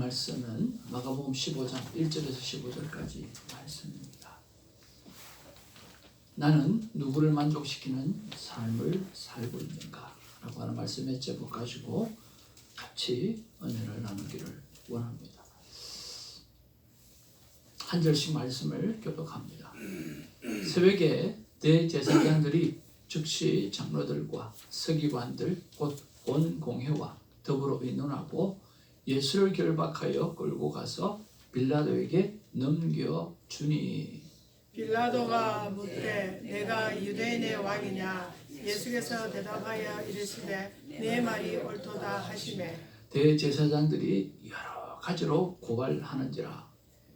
말씀은 마가복음 15장 1절에서 15절까지 말씀입니다. 나는 누구를 만족시키는 삶을 살고 있는가? 라고 하는 말씀의 제목 가지고 같이 은혜를 나누기를 원합니다. 한 절씩 말씀을 교독합니다. 새벽에 대제사장들이 즉시 장로들과 서기관들 곧 온 공회와 더불어 의논하고 예수를 결박하여 끌고 가서 빌라도에게 넘겨주니. 빌라도가 묻되 내가 유대인의 왕이냐? 예수께서 대답하여 이르시되 내 말이 옳도다 하시매 대제사장들이 여러 가지로 고발하는지라.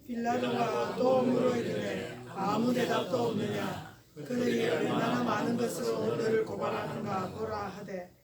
빌라도가 또 물어 이르되 아무 대답도 없느냐? 그들이 얼마나 많은 것으로 너를 고발하는가 보라 하되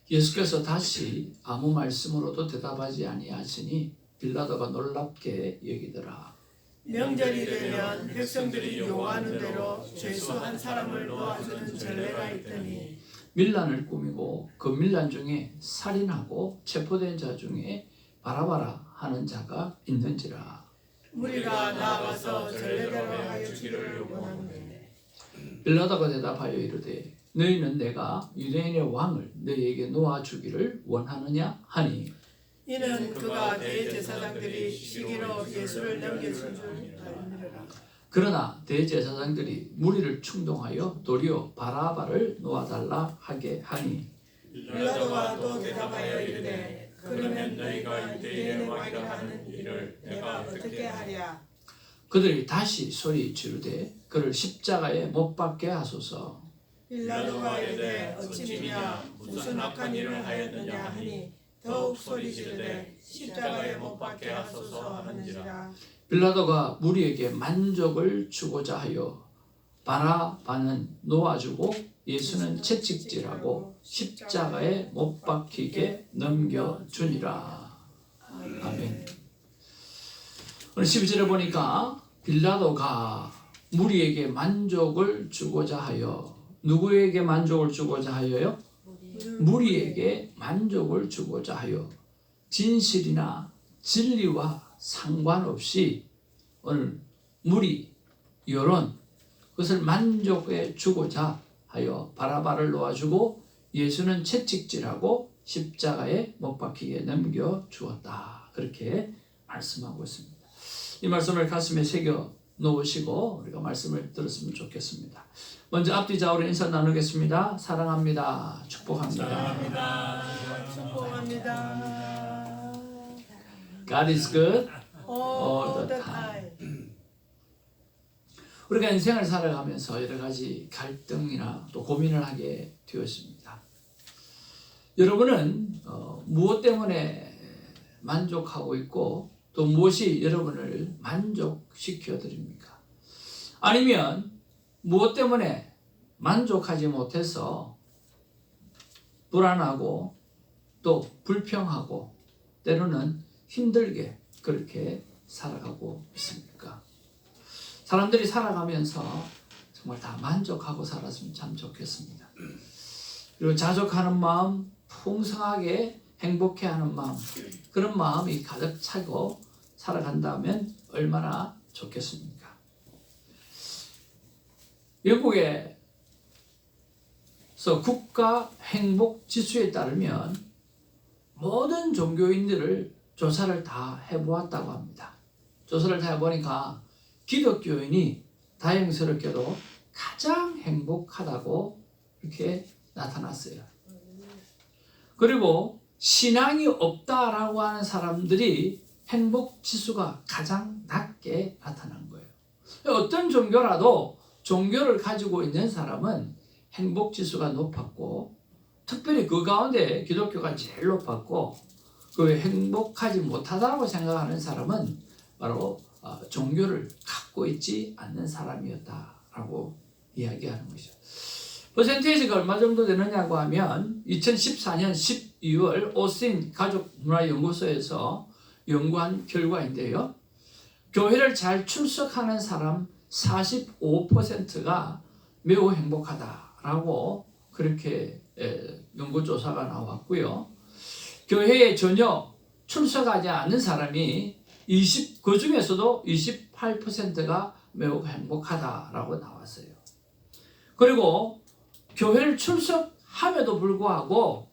예수께서 다시 아무 말씀으로도 대답하지 아니하시니 빌라도가 놀랍게 여기더라. 명절이 되면 백성들이 요구하는 대로 죄수 한 사람을 놓아주는 전례가 있더니 밀란을 꾸미고 그 밀란 중에 살인하고 체포된 자 중에 바라바라 하는 자가 있는지라. 우리가 나아가서 전례대로 하여 주기를 원하는데 빌라도가 대답하여 이르되 너희는 내가 유대인의 왕을 너희에게 놓아주기를 원하느냐 하니. 이는 그가 대제사장들이 시기로 예수를 넘겨준 줄 알미르라. 그러나 대제사장들이 무리를 충동하여 도리어 바라바를 놓아달라 하게 하니. 빌라도가 또 대답하여 이르되 그러면 너희가 유대인의 왕이라 하는 일을 내가 어떻게 하랴? 그들이 다시 소리 지르되 그를 십자가에 못 박게 하소서. 빌라도가 이르되 어찌미냐 무슨 악한 일을 하였느냐 하니 더욱 소리 지르되 십자가에 못 박게 하소서 하는지라. 빌라도가 무리에게 만족을 주고자 하여 바라바는 놓아주고 예수는 채찍질하고 십자가에 못 박히게 넘겨주니라. 아멘. 오늘 12절에 보니까 빌라도가 무리에게 만족을 주고자 하여, 누구에게 만족을 주고자 하여요? 무리에게 만족을 주고자 하여 진실이나 진리와 상관없이 오늘 무리, 여론, 그것을 만족해 주고자 하여 바라바를 놓아주고 예수는 채찍질하고 십자가에 못 박히게 넘겨주었다. 그렇게 말씀하고 있습니다. 이 말씀을 가슴에 새겨 놓으시고 우리가 말씀을 들었으면 좋겠습니다. 먼저 앞뒤 좌우로 인사 나누겠습니다. 사랑합니다. 축복합니다. 사랑합니다. 축복합니다. God is good all the time. 우리가 인생을 살아가면서 여러 가지 갈등이나 또 고민을 하게 되었습니다. 여러분은 무엇 때문에 만족하고 있고 또 무엇이 여러분을 만족시켜 드립니까? 아니면 무엇 때문에 만족하지 못해서 불안하고 또 불평하고 때로는 힘들게 그렇게 살아가고 있습니까? 사람들이 살아가면서 정말 다 만족하고 살았으면 참 좋겠습니다. 그리고 자족하는 마음, 풍성하게 행복해하는 마음, 그런 마음이 가득 차고 살아간다면 얼마나 좋겠습니까? 영국에서 국가 행복 지수에 따르면 모든 종교인들을 조사를 다 해보았다고 합니다. 조사를 다 해보니까 기독교인이 다행스럽게도 가장 행복하다고 이렇게 나타났어요. 그리고 신앙이 없다라고 하는 사람들이 행복 지수가 가장 낮게 나타난 거예요. 어떤 종교라도 종교를 가지고 있는 사람은 행복 지수가 높았고, 특별히 그 가운데 기독교가 제일 높았고, 그 행복하지 못하다고 생각하는 사람은 바로 종교를 갖고 있지 않는 사람이었다라고 이야기하는 것이죠. 퍼센테이지가 얼마 정도 되느냐고 하면 2014년 12월 오스틴 가족문화연구소에서 연구한 결과인데요. 교회를 잘 출석하는 사람 45%가 매우 행복하다라고 그렇게 연구조사가 나왔고요. 교회에 전혀 출석하지 않는 사람이 그 중에서도 28%가 매우 행복하다라고 나왔어요. 그리고 교회를 출석함에도 불구하고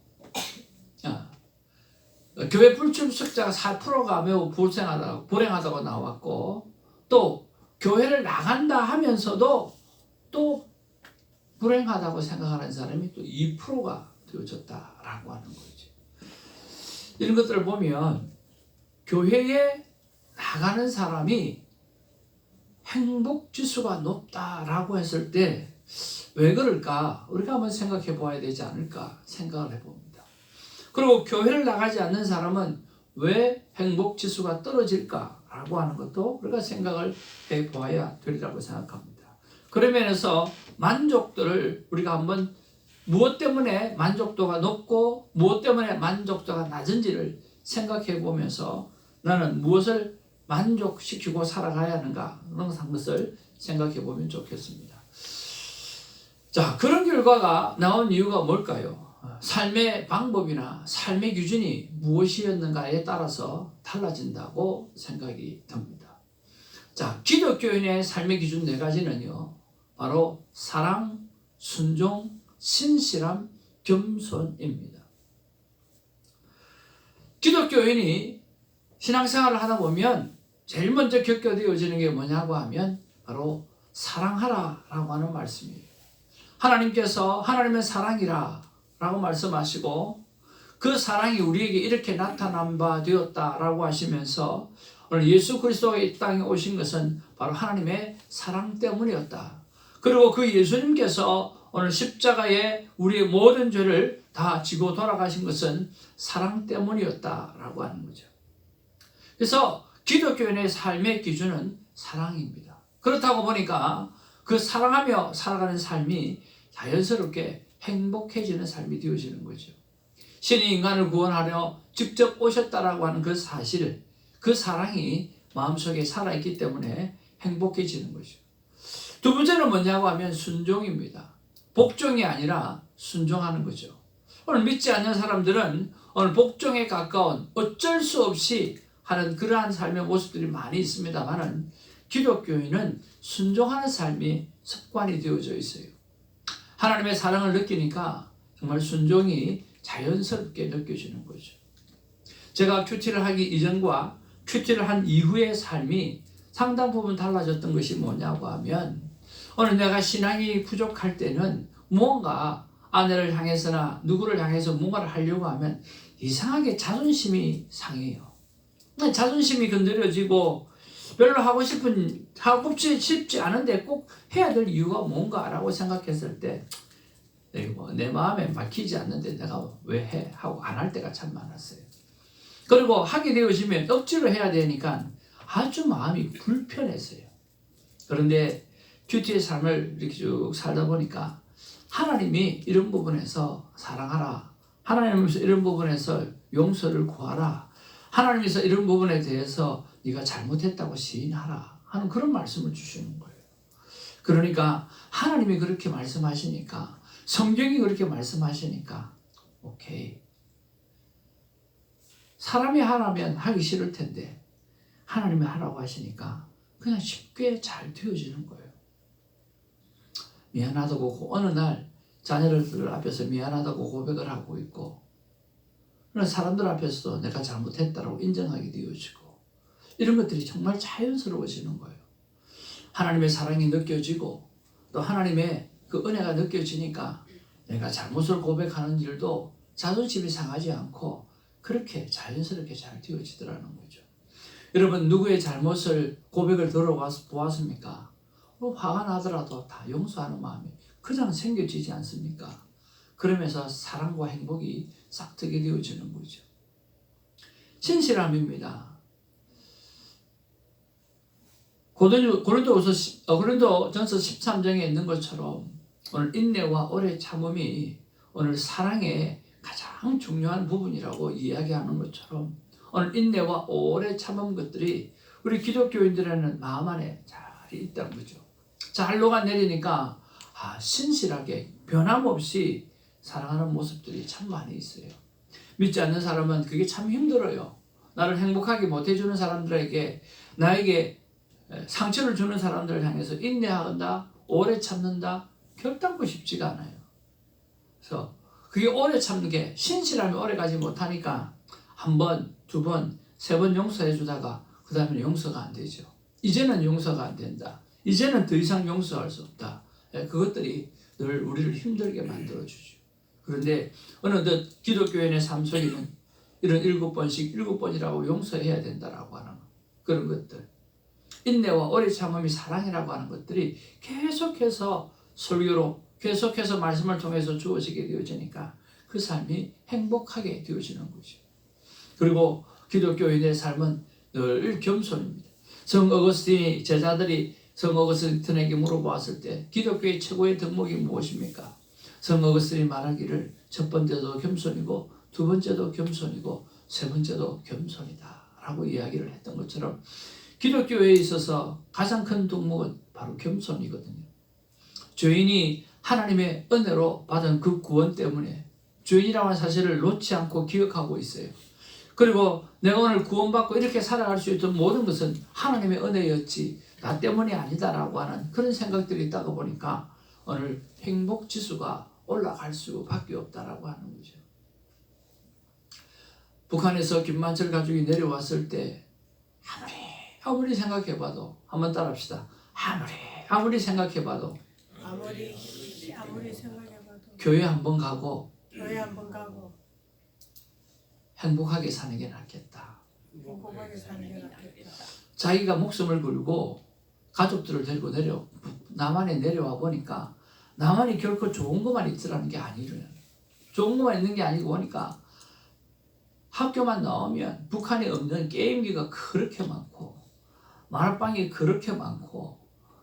교회 불출석자가 4%가 매우 불행하다고 나왔고, 또 교회를 나간다 하면서도 또 불행하다고 생각하는 사람이 또 2%가 되어졌다라고 하는 거죠. 이런 것들을 보면 교회에 나가는 사람이 행복 지수가 높다라고 했을 때 왜 그럴까? 우리가 한번 생각해 보아야 되지 않을까 생각을 해봅니다. 그리고 교회를 나가지 않는 사람은 왜 행복 지수가 떨어질까라고 하는 것도 우리가 생각을 해 보아야 되리라고 생각합니다. 그런 면에서 만족도를 우리가 한번 무엇 때문에 만족도가 높고 무엇 때문에 만족도가 낮은지를 생각해 보면서 나는 무엇을 만족시키고 살아가야 하는가 그런 것을 생각해 보면 좋겠습니다. 자, 그런 결과가 나온 이유가 뭘까요? 삶의 방법이나 삶의 기준이 무엇이었는가에 따라서 달라진다고 생각이 듭니다. 자, 기독교인의 삶의 기준 4가지는요, 바로 사랑, 순종, 신실함, 겸손입니다. 기독교인이 신앙생활을 하다 보면 제일 먼저 겪어되어지는 게 뭐냐고 하면 바로 사랑하라 라고 하는 말씀이에요. 하나님께서 하나님의 사랑이라 라고 말씀하시고 그 사랑이 우리에게 이렇게 나타난 바 되었다라고 하시면서 오늘 예수 그리스도가 이 땅에 오신 것은 바로 하나님의 사랑 때문이었다. 그리고 그 예수님께서 오늘 십자가에 우리의 모든 죄를 다 지고 돌아가신 것은 사랑 때문이었다라고 하는 거죠. 그래서 기독교인의 삶의 기준은 사랑입니다. 그렇다고 보니까 그 사랑하며 살아가는 삶이 자연스럽게 행복해지는 삶이 되어지는 거죠. 신이 인간을 구원하려 직접 오셨다라고 하는 그 사실, 그 사랑이 마음속에 살아있기 때문에 행복해지는 거죠. 두 번째는 뭐냐고 하면 순종입니다. 복종이 아니라 순종하는 거죠. 오늘 믿지 않는 사람들은 오늘 복종에 가까운 어쩔 수 없이 하는 그러한 삶의 모습들이 많이 있습니다만은 기독교인은 순종하는 삶이 습관이 되어져 있어요. 하나님의 사랑을 느끼니까 정말 순종이 자연스럽게 느껴지는 거죠. 제가 큐티를 하기 이전과 큐티를 한 이후의 삶이 상당 부분 달라졌던 것이 뭐냐고 하면 오늘 내가 신앙이 부족할 때는 무언가 아내를 향해서나 누구를 향해서 뭔가를 하려고 하면 이상하게 자존심이 상해요. 자존심이 건드려지고 별로 하고 싶지 않은데 꼭 해야 될 이유가 뭔가라고 생각했을 때 내 마음에 막히지 않는데 내가 왜 해? 하고 안 할 때가 참 많았어요. 그리고 하게 되어지면 억지로 해야 되니까 아주 마음이 불편했어요. 그런데 큐티의 삶을 이렇게 쭉 살다 보니까 하나님이 이런 부분에서 사랑하라. 하나님께서 이런 부분에서 용서를 구하라. 하나님께서 이런 부분에 대해서 네가 잘못했다고 시인하라 하는 그런 말씀을 주시는 거예요. 그러니까 하나님이 그렇게 말씀하시니까 성경이 그렇게 말씀하시니까 오케이. 사람이 하라면 하기 싫을 텐데 하나님이 하라고 하시니까 그냥 쉽게 잘 되어지는 거예요. 미안하다고 어느 날 자녀들 앞에서 미안하다고 고백을 하고 있고 그런 사람들 앞에서도 내가 잘못했다고 인정하게 되어지고 이런 것들이 정말 자연스러워지는 거예요. 하나님의 사랑이 느껴지고 또 하나님의 그 은혜가 느껴지니까 내가 잘못을 고백하는 일도 자존심이 상하지 않고 그렇게 자연스럽게 잘 되어지더라는 거죠. 여러분 누구의 잘못을 고백을 들어보았습니까? 화가 나더라도 다 용서하는 마음이 그냥 생겨지지 않습니까? 그러면서 사랑과 행복이 싹트게 되어지는 거죠. 신실함입니다. 고린도전서 13장에 있는 것처럼 오늘 인내와 오래 참음이 오늘 사랑의 가장 중요한 부분이라고 이야기하는 것처럼 오늘 인내와 오래 참은 것들이 우리 기독교인들에는 마음 안에 잘 있다는 거죠. 잘 녹아내리니까 신실하게 변함없이 사랑하는 모습들이 참 많이 있어요. 믿지 않는 사람은 그게 참 힘들어요. 나를 행복하게 못해주는 사람들에게, 나에게 상처를 주는 사람들을 향해서 인내한다, 오래 참는다, 결단코 쉽지가 않아요. 그래서 그게 오래 참는 게, 신실하면 오래 가지 못하니까 한 번, 두 번, 세 번 용서해 주다가 그 다음에 용서가 안 되죠. 이제는 용서가 안 된다. 이제는 더 이상 용서할 수 없다. 그것들이 늘 우리를 힘들게 만들어주죠. 그런데 어느덧 기독교인의 삶 속에는 이런 7번씩 7번이라고 용서해야 된다라고 하는 그런 것들, 인내와 오래 참음이 사랑이라고 하는 것들이 계속해서 설교로, 계속해서 말씀을 통해서 주어지게 되어지니까 그 삶이 행복하게 되어지는 거죠. 그리고 기독교인의 삶은 늘 겸손입니다. 성 어거스틴이, 제자들이 성 어거스틴에게 물어보았을 때 기독교의 최고의 덕목이 무엇입니까? 성 어거스틴이 말하기를 첫 번째도 겸손이고 두 번째도 겸손이고 세 번째도 겸손이다 라고 이야기를 했던 것처럼, 기독교에 있어서 가장 큰 덕목은 바로 겸손이거든요. 죄인이 하나님의 은혜로 받은 그 구원 때문에 죄인이라는 사실을 놓지 않고 기억하고 있어요. 그리고 내가 오늘 구원받고 이렇게 살아갈 수 있던 모든 것은 하나님의 은혜였지 나 때문이 아니다라고 하는 그런 생각들이 있다가 보니까 오늘 행복지수가 올라갈 수밖에 없다라고 하는 거죠. 북한에서 김만철 가족이 내려왔을 때 아무리 생각해봐도, 한번 따라합시다. 아무리 생각해봐도 아무리 생각해봐도 교회 한번 가고 행복하게 사는 게 낫겠다. 행복하게 사는 게 낫겠다. 자기가 목숨을 걸고 가족들을 데리고 남한에 내려와 보니까 남한이 결코 좋은 것만 있더라는 게 아니래요. 좋은 것만 있는 게 아니고 보니까 학교만 나오면 북한에 없는 게임기가 그렇게 많고 마라빵이 그렇게 많고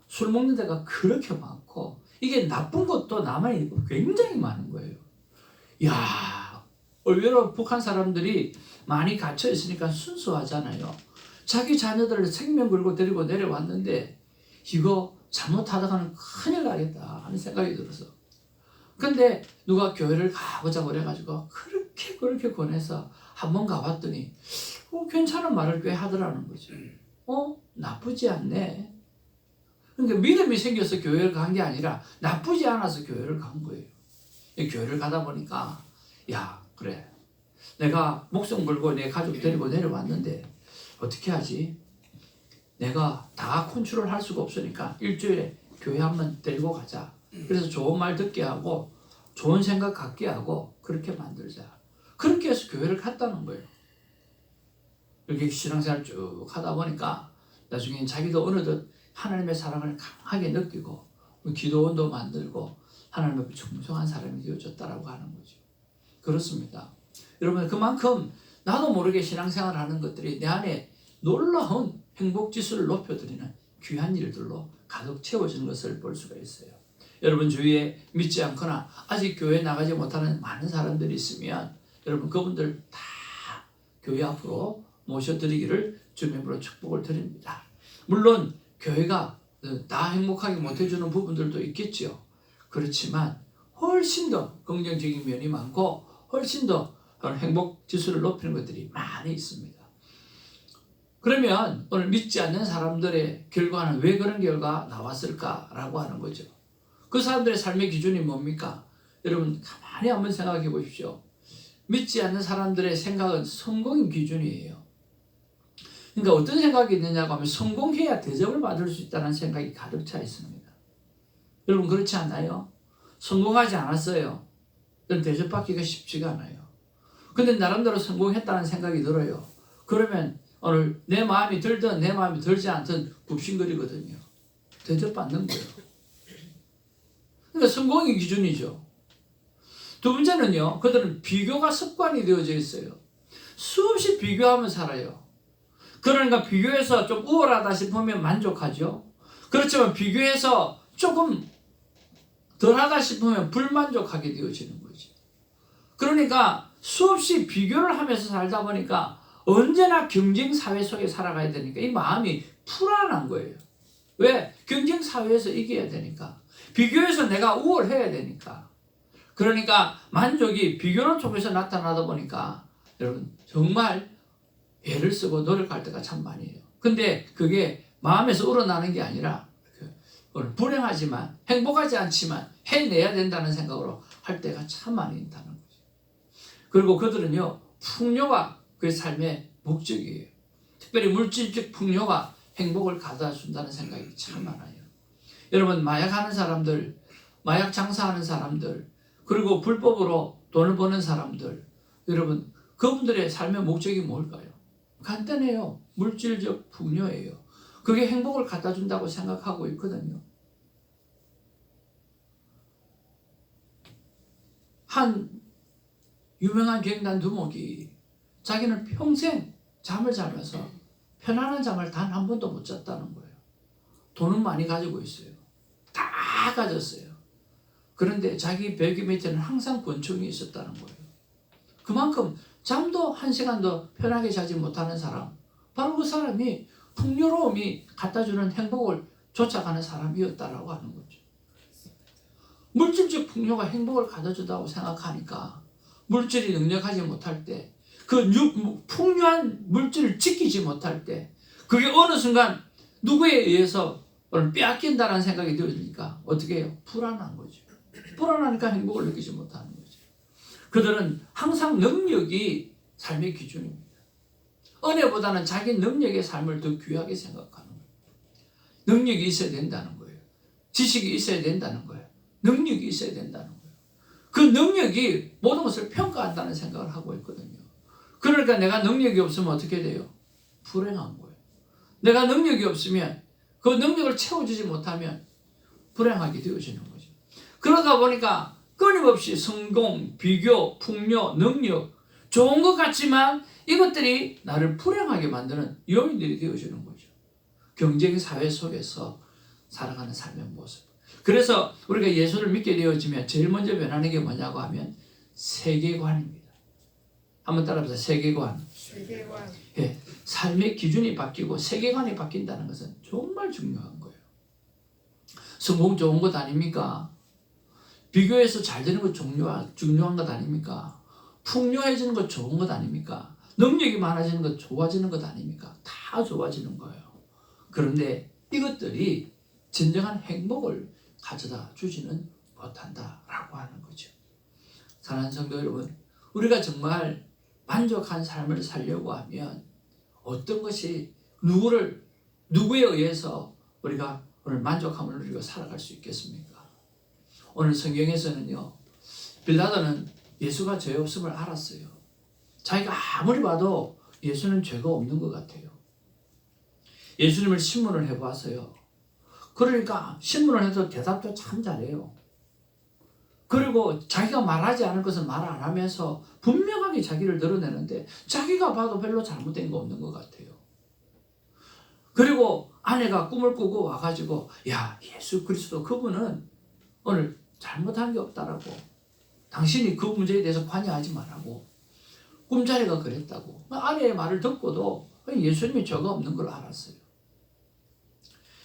술 먹는 데가 그렇게 많고, 이게 나쁜 것도 남한에 굉장히 많은 거예요. 이야, 의외로 북한 사람들이 많이 갇혀 있으니까 순수하잖아요. 자기 자녀들을 생명 걸고 데리고 내려왔는데 이거 잘못하다가는 큰일 나겠다 하는 생각이 들어서, 근데 누가 교회를 가보자고 그래가지고 그렇게 권해서 한번 가봤더니 괜찮은 말을 꽤 하더라는 거죠. 나쁘지 않네. 그러니까 믿음이 생겨서 교회를 간 게 아니라 나쁘지 않아서 교회를 간 거예요. 교회를 가다 보니까 야, 그래, 내가 목숨 걸고 내 가족 데리고 내려왔는데 어떻게 하지? 내가 다 컨트롤 할 수가 없으니까 일주일에 교회 한번 데리고 가자. 그래서 좋은 말 듣게 하고 좋은 생각 갖게 하고 그렇게 만들자. 그렇게 해서 교회를 갔다는 거예요. 이렇게 신앙생활 쭉 하다 보니까 나중에 자기도 어느덧 하나님의 사랑을 강하게 느끼고 기도원도 만들고 하나님 앞에 충성한 사람이 되어졌다라고 하는 거죠. 그렇습니다. 여러분, 그만큼 나도 모르게 신앙생활을 하는 것들이 내 안에 놀라운 행복지수를 높여드리는 귀한 일들로 가득 채워지는 것을 볼 수가 있어요. 여러분 주위에 믿지 않거나 아직 교회에 나가지 못하는 많은 사람들이 있으면 여러분 그분들 다 교회 앞으로 모셔드리기를 주님으로 축복을 드립니다. 물론 교회가 다 행복하게 못해주는 부분들도 있겠죠. 그렇지만 훨씬 더 긍정적인 면이 많고 훨씬 더 행복 지수를 높이는 것들이 많이 있습니다. 그러면 오늘 믿지 않는 사람들의 결과는 왜 그런 결과가 나왔을까라고 하는 거죠. 그 사람들의 삶의 기준이 뭡니까? 여러분 가만히 한번 생각해 보십시오. 믿지 않는 사람들의 생각은 성공의 기준이에요. 그러니까 어떤 생각이 있느냐고 하면 성공해야 대접을 받을 수 있다는 생각이 가득 차 있습니다. 여러분 그렇지 않나요? 성공하지 않았어요. 그럼 대접받기가 쉽지가 않아요. 근데 나름대로 성공했다는 생각이 들어요. 그러면 오늘 내 마음이 들든 내 마음이 들지 않든 굽신거리거든요. 대접받는 거예요. 그러니까 성공의 기준이죠. 두 번째는요, 그들은 비교가 습관이 되어져 있어요. 수없이 비교하며 살아요. 그러니까 비교해서 좀 우월하다 싶으면 만족하죠. 그렇지만 비교해서 조금 덜하다 싶으면 불만족하게 되어지는 거죠. 그러니까 수없이 비교를 하면서 살다 보니까 언제나 경쟁 사회 속에 살아가야 되니까 이 마음이 불안한 거예요. 왜? 경쟁 사회에서 이겨야 되니까. 비교해서 내가 우월해야 되니까. 그러니까 만족이 비교를 통해서 나타나다 보니까 여러분 정말 애를 쓰고 노력할 때가 참 많이 해요. 근데 그게 마음에서 우러나는 게 아니라 불행하지만 행복하지 않지만 해내야 된다는 생각으로 할 때가 참 많이 있다는 거죠. 그리고 그들은요, 풍요가 그 삶의 목적이에요. 특별히 물질적 풍요가 행복을 가져다 준다는 생각이 참 많아요. 여러분, 마약하는 사람들, 마약 장사하는 사람들, 그리고 불법으로 돈을 버는 사람들, 여러분, 그분들의 삶의 목적이 뭘까요? 간단해요. 물질적 풍요예요. 그게 행복을 갖다 준다고 생각하고 있거든요. 한 유명한 갱단 두목이 자기는 평생 잠을 자면서 편안한 잠을 단 한 번도 못 잤다는 거예요. 돈은 많이 가지고 있어요. 다 가졌어요. 그런데 자기 베개 밑에는 항상 권총이 있었다는 거예요. 그만큼 잠도 한 시간도 편하게 자지 못하는 사람, 바로 그 사람이 풍요로움이 갖다주는 행복을 쫓아가는 사람이었다라고 하는 거죠. 물질적 풍요가 행복을 가져준다고 생각하니까 물질이 능력하지 못할 때, 그 풍요한 물질을 지키지 못할 때, 그게 어느 순간 누구에 의해서 빼앗긴다는 생각이 들으니까 어떻게 해요? 불안한 거죠. 불안하니까 행복을 느끼지 못하는 거죠. 그들은 항상 능력이 삶의 기준입니다. 은혜보다는 자기 능력의 삶을 더 귀하게 생각하는 거예요. 능력이 있어야 된다는 거예요. 지식이 있어야 된다는 거예요. 능력이 있어야 된다는 거예요. 그 능력이 모든 것을 평가한다는 생각을 하고 있거든요. 그러니까 내가 능력이 없으면 어떻게 돼요? 불행한 거예요. 내가 능력이 없으면, 그 능력을 채워주지 못하면 불행하게 되어지는 거죠. 그러다 보니까 끊임없이 성공, 비교, 풍요, 능력, 좋은 것 같지만 이것들이 나를 불행하게 만드는 요인들이 되어지는 거죠. 경쟁 사회 속에서 살아가는 삶의 모습. 그래서 우리가 예수를 믿게 되어지면 제일 먼저 변하는 게 뭐냐고 하면 세계관입니다. 한번 따라해보세요. 세계관. 세계관. 예, 삶의 기준이 바뀌고 세계관이 바뀐다는 것은 정말 중요한 거예요. 성공 좋은 것 아닙니까? 비교해서 잘 되는 것 중요한 것 아닙니까? 풍요해지는 것 좋은 것 아닙니까? 능력이 많아지는 것 좋아지는 것 아닙니까? 다 좋아지는 거예요. 그런데 이것들이 진정한 행복을 가져다 주지는 못한다라고 하는 거죠. 사랑하는 성도 여러분, 우리가 정말 만족한 삶을 살려고 하면 어떤 것이 누구에 의해서 우리가 오늘 만족함을 누리고 살아갈 수 있겠습니까? 오늘 성경에서는요, 빌라도는 예수가 죄 없음을 알았어요. 자기가 아무리 봐도 예수는 죄가 없는 것 같아요. 예수님을 신문을 해보았어요. 그러니까 신문을 해도 대답도 참 잘해요. 그리고 자기가 말하지 않을 것은 말 안 하면서 분명하게 자기를 드러내는데 자기가 봐도 별로 잘못된 거 없는 것 같아요. 그리고 아내가 꿈을 꾸고 와가지고, 야, 예수 그리스도 그분은 오늘 잘못한 게 없다라고, 당신이 그 문제에 대해서 관여하지 말라고, 꿈자리가 그랬다고. 아내의 말을 듣고도 예수님이 죄가 없는 걸 알았어요.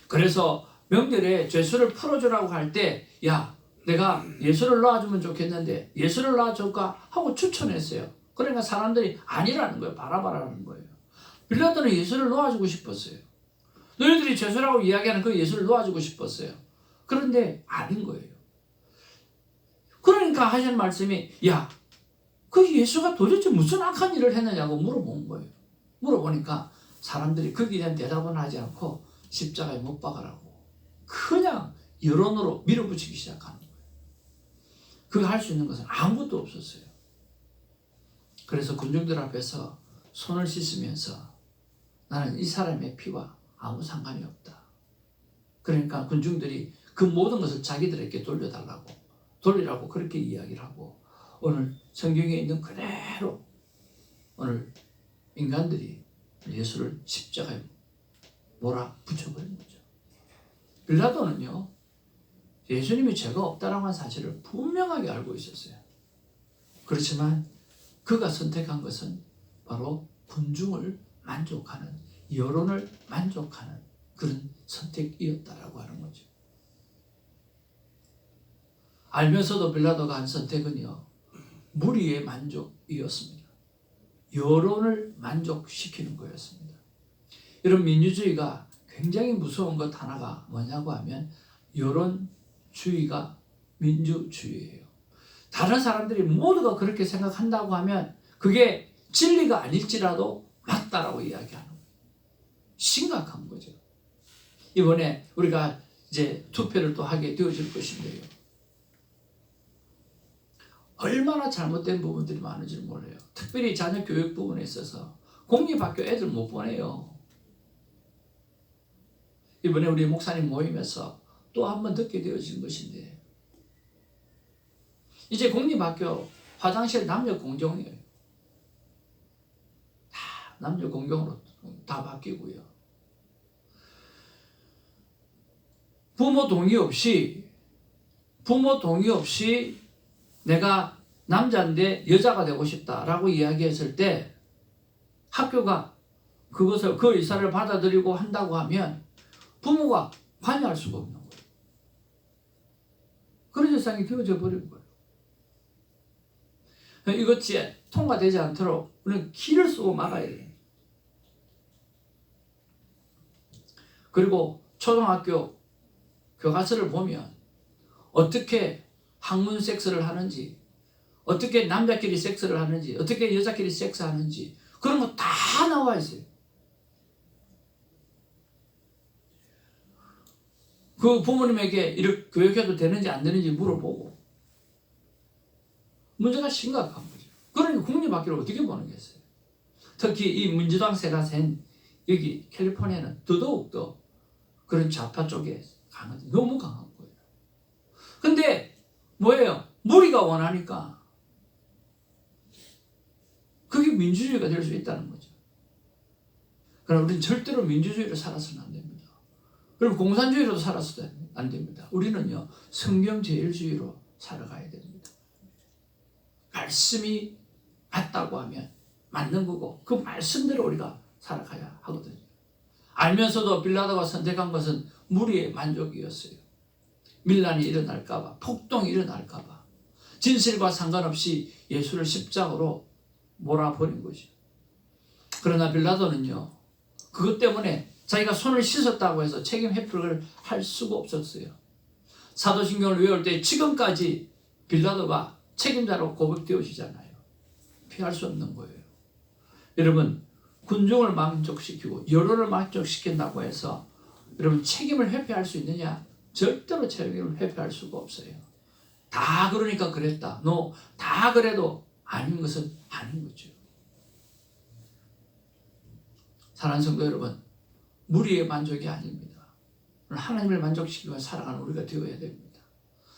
그래서 명절에 죄수를 풀어주라고 할 때, 야, 내가 예수를 놓아주면 좋겠는데 예수를 놓아줄까 하고 추천했어요. 그러니까 사람들이 아니라는 거예요. 바라바라는 거예요. 빌라도는 예수를 놓아주고 싶었어요. 너희들이 죄수라고 이야기하는 그 예수를 놓아주고 싶었어요. 그런데 아닌 거예요. 그러니까 하신 말씀이, 야, 그 예수가 도대체 무슨 악한 일을 했느냐고 물어본 거예요. 물어보니까 사람들이 거기에 대한 대답은 하지 않고 십자가에 못 박으라고 그냥 여론으로 밀어붙이기 시작하는 거예요. 그거 할 수 있는 것은 아무것도 없었어요. 그래서 군중들 앞에서 손을 씻으면서 나는 이 사람의 피와 아무 상관이 없다. 그러니까 군중들이 그 모든 것을 자기들에게 돌리라고 그렇게 이야기를 하고, 오늘 성경에 있는 그대로 오늘 인간들이 예수를 십자가에 몰아붙여버린 거죠. 빌라도는요, 예수님이 죄가 없다라고 한 사실을 분명하게 알고 있었어요. 그렇지만 그가 선택한 것은 바로 군중을 만족하는, 여론을 만족하는 그런 선택이었다라고 하는 거죠. 알면서도 빌라도가 한 선택은요, 무리의 만족이었습니다. 여론을 만족시키는 거였습니다. 이런 민주주의가 굉장히 무서운 것 하나가 뭐냐고 하면 여론주의가 민주주의예요. 다른 사람들이 모두가 그렇게 생각한다고 하면 그게 진리가 아닐지라도 맞다라고 이야기하는 거예요. 심각한 거죠. 이번에 우리가 이제 투표를 또 하게 되어질 것인데요. 얼마나 잘못된 부분들이 많은지 몰라요. 특별히 자녀 교육 부분에 있어서 공립학교 애들 못 보내요. 이번에 우리 목사님 모임에서 또 한 번 듣게 되어진 것인데 이제 공립학교 화장실 남녀 공용이에요. 다 남녀 공용으로 다 바뀌고요. 부모 동의 없이 내가 남자인데 여자가 되고 싶다라고 이야기했을 때 학교가 그것을 그 의사를 받아들이고 한다고 하면 부모가 관여할 수가 없는 거예요. 그런 세상이 되어져 버린 거예요. 이것이 통과되지 않도록 우리는 길을 쓰고 막아야 돼요. 그리고 초등학교 교과서를 보면 어떻게 학문 섹스를 하는지, 어떻게 남자끼리 섹스를 하는지, 어떻게 여자끼리 섹스하는지 그런 거 다 나와 있어요. 그 부모님에게 이렇게 교육해도 되는지 안 되는지 물어보고 문제가 심각한 거죠. 그러니 국립학교를 어떻게 보내겠어요? 특히 이 민주당세가 센 여기 캘리포니아는 더더욱더 그런 좌파 쪽에 너무 강한 거예요. 근데 뭐예요? 무리가 원하니까 그게 민주주의가 될 수 있다는 거죠. 그러나 우리는 절대로 민주주의로 살아서는 안 됩니다. 그리고 공산주의로도 살아서도 안 됩니다. 우리는요 성경제일주의로 살아가야 됩니다. 말씀이 맞다고 하면 맞는 거고 그 말씀대로 우리가 살아가야 하거든요. 알면서도 빌라도가 선택한 것은 무리의 만족이었어요. 밀란이 일어날까봐, 폭동이 일어날까봐 진실과 상관없이 예수를 십자가로 몰아버린 거죠. 그러나 빌라도는요 그것 때문에 자기가 손을 씻었다고 해서 책임 회피를 할 수가 없었어요. 사도신경을 외울 때 지금까지 빌라도가 책임자로 고백되어지잖아요. 피할 수 없는 거예요. 여러분 군중을 만족시키고 여론을 만족시킨다고 해서 여러분 책임을 회피할 수 있느냐? 절대로 책임을 회피할 수가 없어요. 다 그러니까 그랬다. 다 그래도 아닌 것은 아닌 거죠. 사랑하는 성도 여러분, 무리의 만족이 아닙니다. 하나님을 만족시키고 살아가는 우리가 되어야 됩니다.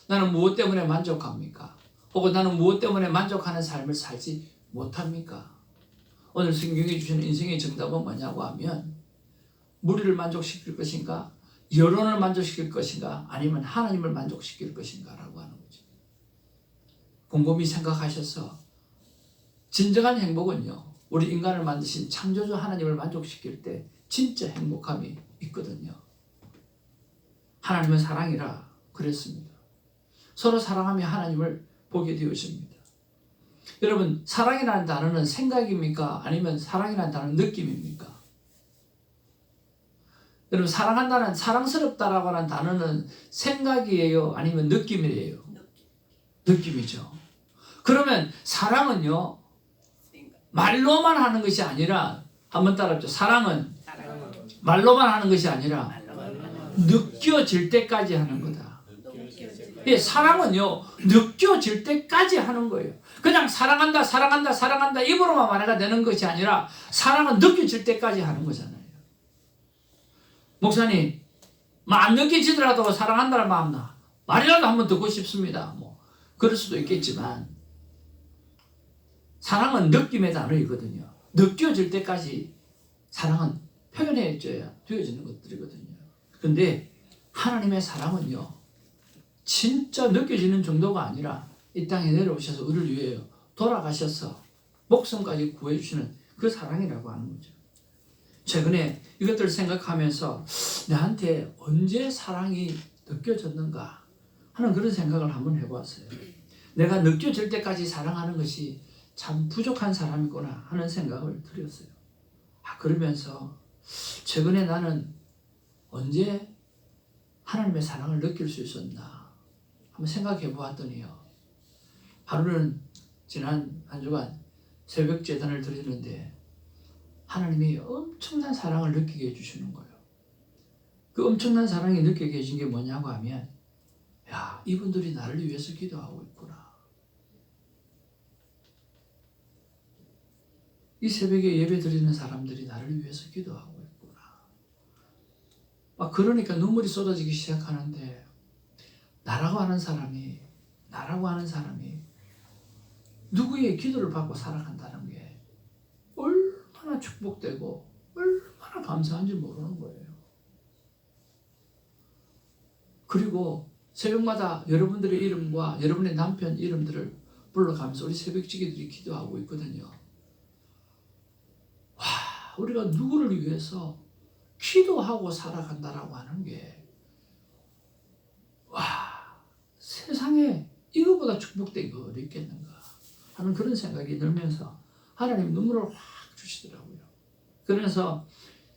나는 무엇 때문에 만족합니까? 혹은 나는 무엇 때문에 만족하는 삶을 살지 못합니까? 오늘 성경이 주시는 인생의 정답은 뭐냐고 하면 무리를 만족시킬 것인가? 여론을 만족시킬 것인가? 아니면 하나님을 만족시킬 것인가? 라고 하는 거죠. 곰곰이 생각하셔서 진정한 행복은요 우리 인간을 만드신 창조주 하나님을 만족시킬 때 진짜 행복함이 있거든요. 하나님은 사랑이라 그랬습니다. 서로 사랑하며 하나님을 보게 되어집니다. 여러분 사랑이라는 단어는 생각입니까? 아니면 사랑이라는 단어는 느낌입니까? 여러분 사랑한다는 사랑스럽다라고 하는 단어는 생각이에요? 아니면 느낌이에요? 느낌이죠. 그러면 사랑은요 말로만 하는 것이 아니라 한번 따라합시다. 사랑은 말로만 하는 것이 아니라 느껴질 때까지 하는 거다. 예, 사랑은요 느껴질 때까지 하는 거예요. 그냥 사랑한다 사랑한다 사랑한다 입으로만 말해가 되는 것이 아니라 사랑은 느껴질 때까지 하는 거잖아요. 목사님 안 느껴지더라도 사랑한다는 마음 말이라도 한번 듣고 싶습니다. 그럴 수도 있겠지만 사랑은 느낌의 단어이거든요. 느껴질 때까지 사랑은 표현해줘야 되어지는 것들이거든요. 그런데 하나님의 사랑은요 진짜 느껴지는 정도가 아니라 이 땅에 내려오셔서 우리를 위해 돌아가셔서 목숨까지 구해주시는 그 사랑이라고 하는 거죠. 최근에 이것들을 생각하면서 나한테 언제 사랑이 느껴졌는가 하는 그런 생각을 한번 해보았어요. 내가 느껴질 때까지 사랑하는 것이 참 부족한 사람이구나 하는 생각을 들었어요. 그러면서 최근에 나는 언제 하나님의 사랑을 느낄 수 있었나 한번 생각해 보았더니요. 하루는 지난 한 주간 새벽 제단을 드리는데 하나님이 엄청난 사랑을 느끼게 해주시는 거예요. 그 엄청난 사랑이 느끼게 해준 게 뭐냐고 하면, 야, 이분들이 나를 위해서 기도하고 있구나. 이 새벽에 예배 드리는 사람들이 나를 위해서 기도하고 있구나. 그러니까 눈물이 쏟아지기 시작하는데, 나라고 하는 사람이 누구의 기도를 받고 살아간다는 게 얼마나 축복되고 얼마나 감사한지 모르는 거예요. 그리고 새벽마다 여러분들의 이름과 여러분의 남편 이름들을 불러가면서 우리 새벽지기들이 기도하고 있거든요. 와, 우리가 누구를 위해서 기도하고 살아간다라고 하는 게, 와, 세상에 이거보다 축복된 거 어디 있겠는가 하는 그런 생각이 들면서 하나님 눈물을 확 주시더라고요. 그래서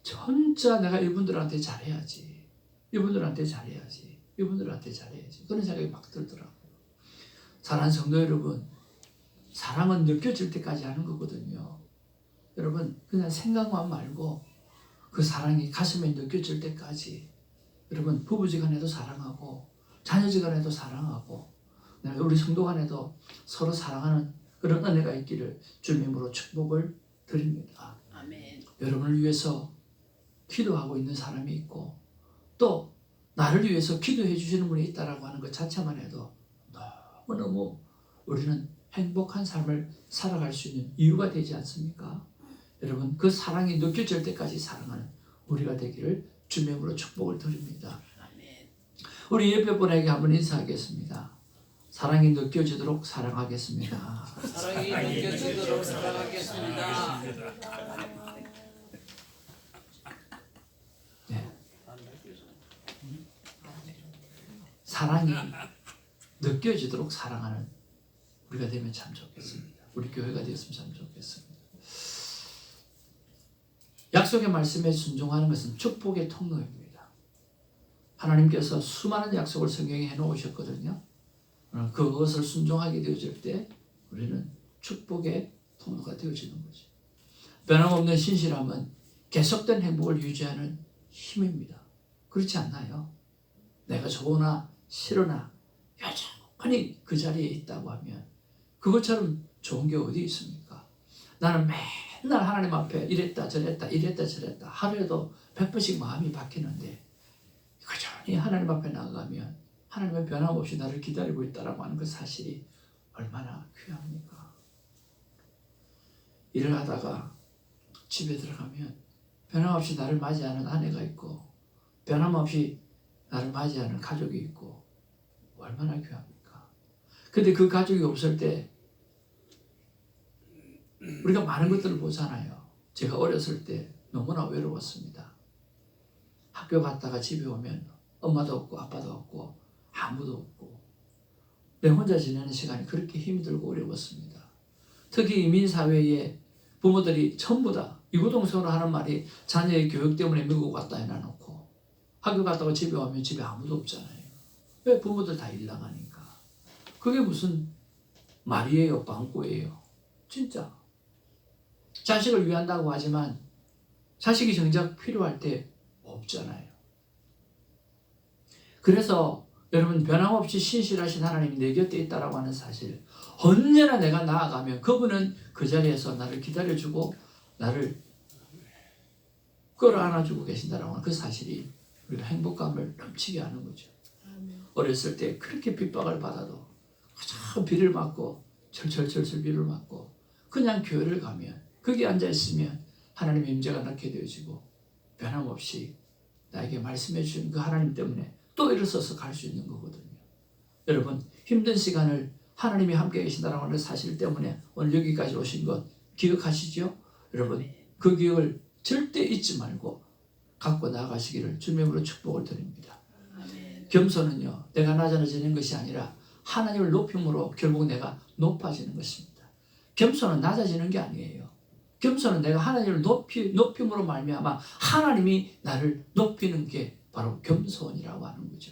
진짜 내가 이분들한테 잘해야지, 그런 생각이 막 들더라고요. 사랑하는 성도 여러분, 사랑은 느껴질 때까지 하는 거거든요. 여러분, 그냥 생각만 말고 그 사랑이 가슴에 느껴질 때까지, 여러분, 부부지간에도 사랑하고 자녀지간에도 사랑하고 우리 성도간에도 서로 사랑하는 그런 은혜가 있기를 주님으로 축복을 드립니다. 아멘. 여러분을 위해서 기도하고 있는 사람이 있고 또 나를 위해서 기도해 주시는 분이 있다라고 하는 것 자체만 해도 너무너무 우리는 행복한 삶을 살아갈 수 있는 이유가 되지 않습니까? 여러분, 그 사랑이 느껴질 때까지 사랑하는 우리가 되기를 주님으로 축복을 드립니다. 아멘. 우리 옆에 분에게 한번 인사하겠습니다. 사랑이 느껴지도록 사랑하겠습니다. 사랑이 느껴지도록 사랑하겠습니다. 네. 사랑이 느껴지도록 사랑하는 우리가 되면 참 좋겠습니다. 우리 교회가 되었으면 참 좋겠습니다. 약속의 말씀에 순종하는 것은 축복의 통로입니다. 하나님께서 수많은 약속을 성경에 해놓으셨거든요. 그것을 순종하게 되어질 때 우리는 축복의 통로가 되어지는 거죠. 변함없는 신실함은 계속된 행복을 유지하는 힘입니다. 그렇지 않나요? 내가 좋으나 싫으나 여전히 그 자리에 있다고 하면 그것처럼 좋은 게 어디 있습니까? 나는 맨날 하나님 앞에 이랬다 저랬다 하루에도 100번씩 마음이 바뀌는데 여전히 하나님 앞에 나가면 하나님은 변함없이 나를 기다리고 있다라고 하는 그 사실이 얼마나 귀합니까? 일을 하다가 집에 들어가면 변함없이 나를 맞이하는 아내가 있고 변함없이 나를 맞이하는 가족이 있고 얼마나 귀합니까? 근데 그 가족이 없을 때 우리가 많은 것들을 보잖아요. 제가 어렸을 때 너무나 외로웠습니다. 학교 갔다가 집에 오면 엄마도 없고 아빠도 없고 아무도 없고 내 혼자 지내는 시간이 그렇게 힘들고 어려웠습니다. 특히 이민사회에 부모들이 전부 다 이구동성으로 하는 말이 자녀의 교육 때문에 미국 갔다 해놔놓고 학교 갔다가 집에 오면 집에 아무도 없잖아요. 왜? 부모들 다 일 나가니까. 그게 무슨 말이에요? 방구예요? 진짜. 자식을 위한다고 하지만 자식이 정작 필요할 때 없잖아요. 그래서 여러분, 변함없이 신실하신 하나님이 내 곁에 있다라고 하는 사실, 언제나 내가 나아가면 그분은 그 자리에서 나를 기다려주고 나를 끌어안아주고 계신다라고 하는 그 사실이 우리가 행복감을 넘치게 하는 거죠. 어렸을 때 그렇게 핍박을 받아도 그저 비를 맞고 철철철철 비를 맞고 그냥 교회를 가면 거기 앉아있으면 하나님의 임재가 낳게 되어지고 변함없이 나에게 말씀해 주신 그 하나님 때문에 또 일어서서 갈 수 있는 거거든요. 여러분, 힘든 시간을 하나님이 함께 계신다는 하는 사실 때문에 오늘 여기까지 오신 것 기억하시죠? 여러분, 그 기억을 절대 잊지 말고 갖고 나아가시기를 주님으로 축복을 드립니다. 겸손은요, 내가 낮아지는 것이 아니라 하나님을 높임으로 결국 내가 높아지는 것입니다. 겸손은 낮아지는 게 아니에요. 겸손은 내가 하나님을 높임으로 말미암아 하나님이 나를 높이는 게 바로 겸손이라고 하는 거죠.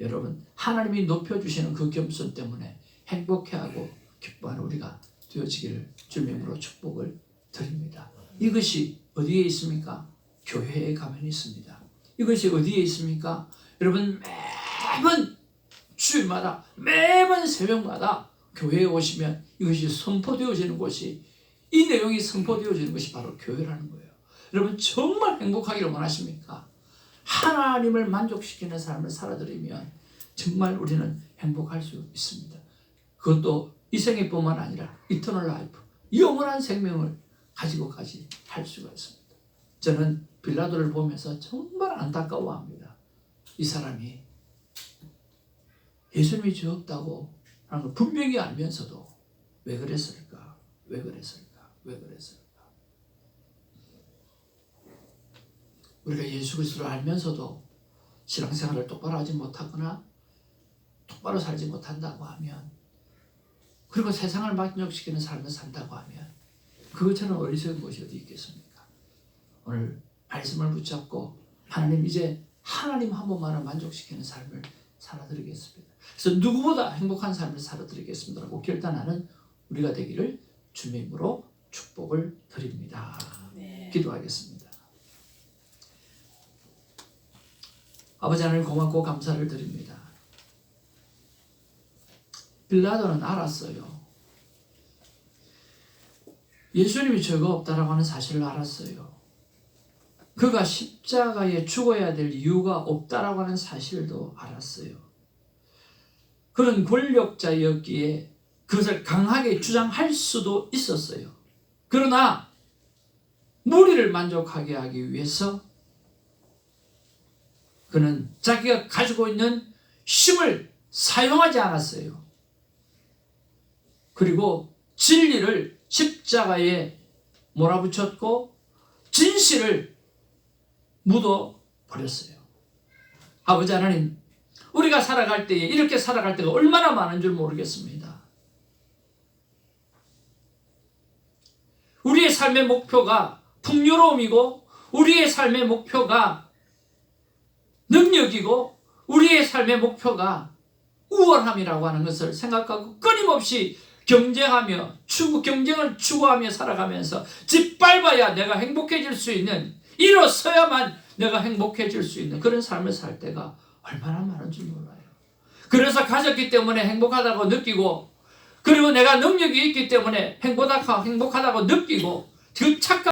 여러분, 하나님이 높여주시는 그 겸손 때문에 행복해하고 기뻐하는 우리가 되어지기를 주님으로 축복을 드립니다. 이것이 어디에 있습니까? 교회에 가면 있습니다. 이것이 어디에 있습니까? 여러분, 매번 주일마다, 매번 새벽마다 교회에 오시면 이것이 선포되어지는 곳이, 이 내용이 선포되어지는 것이 바로 교회라는 거예요. 여러분, 정말 행복하기를 원하십니까? 하나님을 만족시키는 삶을 살아드리면 정말 우리는 행복할 수 있습니다. 그것도 이 생애뿐만 아니라 이터널 라이프, 영원한 생명을 가지고까지 할 수가 있습니다. 저는 빌라도를 보면서 정말 안타까워합니다. 이 사람이 예수님이 죄 없다고 하는 걸 분명히 알면서도 왜 그랬을까? 왜 그랬을까? 왜 그랬을까? 우리가 예수 그리스도를 알면서도 신앙생활을 똑바로 하지 못하거나 똑바로 살지 못한다고 하면, 그리고 세상을 만족시키는 삶을 산다고 하면 그것처럼 어리석은 것이 어디 있겠습니까? 오늘 말씀을 붙잡고 하나님, 이제 하나님 한 분만을 만족시키는 삶을 살아드리겠습니다. 그래서 누구보다 행복한 삶을 살아드리겠습니다라고 결단하는 우리가 되기를 주님의 이름으로 축복을 드립니다. 네. 기도하겠습니다. 아버지 하나님, 고맙고 감사를 드립니다. 빌라도는 알았어요. 예수님이 죄가 없다라고 하는 사실을 알았어요. 그가 십자가에 죽어야 될 이유가 없다라고 하는 사실도 알았어요. 그런 권력자였기에 그것을 강하게 주장할 수도 있었어요. 그러나 무리를 만족하게 하기 위해서 그는 자기가 가지고 있는 힘을 사용하지 않았어요. 그리고 진리를 십자가에 몰아붙였고 진실을 묻어버렸어요. 아버지 하나님, 우리가 살아갈 때에, 이렇게 살아갈 때가 얼마나 많은 줄 모르겠습니다. 우리의 삶의 목표가 풍요로움이고, 우리의 삶의 목표가 능력이고, 우리의 삶의 목표가 우월함이라고 하는 것을 생각하고 끊임없이 경쟁을 추구하며 살아가면서 짓밟아야 내가 행복해질 수 있는, 일어서야만 내가 행복해질 수 있는 그런 삶을 살 때가 얼마나 많은 줄 몰라요. 그래서 가졌기 때문에 행복하다고 느끼고, 그리고 내가 능력이 있기 때문에 행복하다고 느끼고, 그 착각